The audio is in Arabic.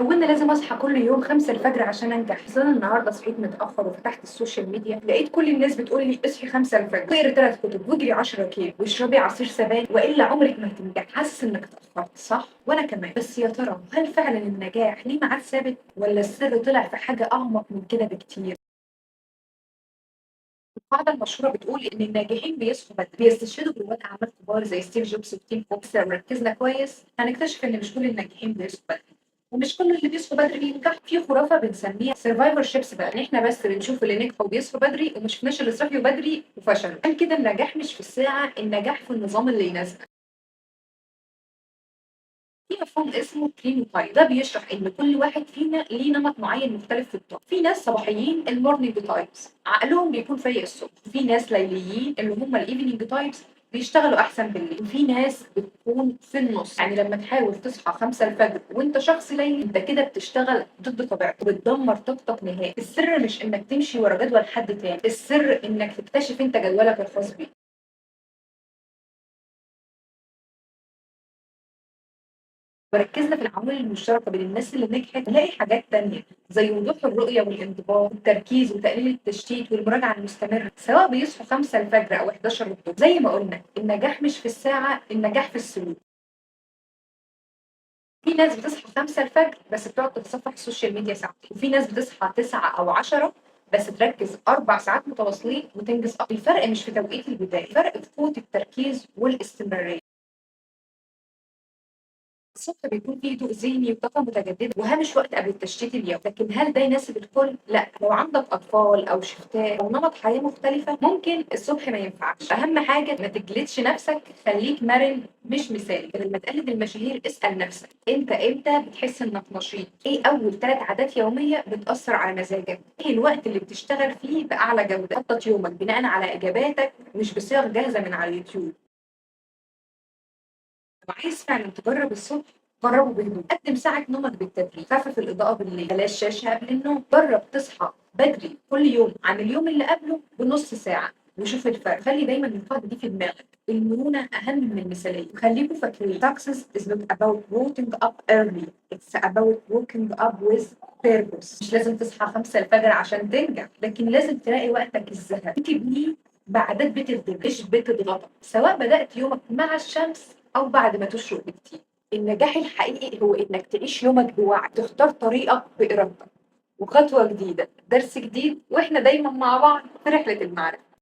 هو أنا لازم أصحى كل يوم 5 الفجر عشان أنجح؟ أصل أنا النهارده صحيت متأخر وفتحت السوشيال ميديا لقيت كل الناس بتقول لي اصحي 5 الفجر واقري 3 كتب واجري 10 كيلو واشربي عصير سبانخ وإلا عمرك ما هتنجحي. حاسس إنك اتأخرت صح؟ وأنا كمان. بس يا ترى هل فعلا النجاح ليه ميعاد ثابت ولا السر طلع في حاجة أعمق من كده بكتير؟ القاعدة المشهورة بتقول إن الناجحين بيصحوا بدري بيستشهدوا برواد أعمال كبار زي ستيف جوبز وتيم كوك. لو ركزنا كويس هنكتشف إن مش كل الناجحين بيصحوا بدري ومش كل اللي بيصحوا بدري بينجح. في خرافة بنسميها سرفايفر شيبس بقى، إن إحنا بس بنشوف اللي نجحوا وبيصحوا بدري ومش شفناش اللي صحيوا بدري وفشلوا. عشان كده النجاح مش في الساعة، النجاح في النظام اللي يناسبك. في مفهوم اسمه كلينوتايب، ده بيشرح ان كل واحد فينا ليه نمط معين مختلف في الطاقه. في ناس صباحيين المورنينج تايبس عقلهم بيكون فايق الصبح، وفي ناس ليليين اللي هم الايفنينج تايبس بيشتغلوا احسن بالليل، وفي ناس بتكون في النص. يعني لما تحاول تصحى 5 الفجر وانت شخص ليلي انت كده بتشتغل ضد طبيعتك وبتدمر طاقتك نهائي. السر مش انك تمشي ورا جدول حد تاني، السر انك تكتشف انت جدولك الخاص بيك. وركزنا في العوامل المشتركة بين الناس اللي نجحت نلاقي حاجات تانية زي وضوح الرؤية والانضباط والتركيز وتقليل التشتيت والمراجعة المستمرة، سواء بيصحوا 5 الفجر أو 11 الظهر. زي ما قلنا النجاح مش في الساعة، النجاح في السلوك. في ناس بتصحى 5 الفجر بس بتقعد تتصفح السوشيال ميديا ساعتين، وفي ناس بتصحى 9 أو 10 بس تركز 4 ساعات متواصلين وتنجز أكتر. الفرق مش في توقيت البداية، الفرق في قوة التركيز والاستمرارية. الصبح بيكون فيه هدوء ذهني وطاقة متجددة وهامش وقت قبل التشتيت اليومي، لكن هل ده يناسب الكل؟ لا. لو عندك أطفال أو شفتات أو نمط حياة مختلفة ممكن الصبح ما ينفعش. أهم حاجة ما تجلدش نفسك، خليك مرن مش مثالي. بدل ما تقلد المشاهير اسأل نفسك أنت إمتى بتحس إنك نشيط؟ إيه أول 3 عادات يومية بتأثر على مزاجك؟ إيه الوقت اللي بتشتغل فيه بأعلى جودة؟ خطط يومك بناء على إجاباتك مش بصيغ جاهزة من على اليوتيوب. لو عايز فعلا تجرب الصبح جربه بهدوء، قدم ساعة نومك بالتدريج، خفف الإضاءة بالليل، بلاش شاشة قبل النوم. جرب تصحى بدري كل يوم عن اليوم اللي قبله بنص ساعة وشوف الفرق. خلي دايما القاعدة دي في دماغك، المرونة أهم من المثالية. وخليكوا فاكرين success is not about waking up early, it's about waking up with purpose. مش لازم تصحى 5 الفجر عشان تنجح، لكن لازم تلاقي وقتك الذهبي تبنيه بعادات بتخدم مش بتضغطك، سواء بدأت يومك مع الشمس أو بعد ما تشرق بكتير. النجاح الحقيقي هو إنك تعيش يومك بوعي، تختار طريقك بإرادتك. وخطوة جديدة درس جديد، وإحنا دايما مع بعض في رحلة المعرفة.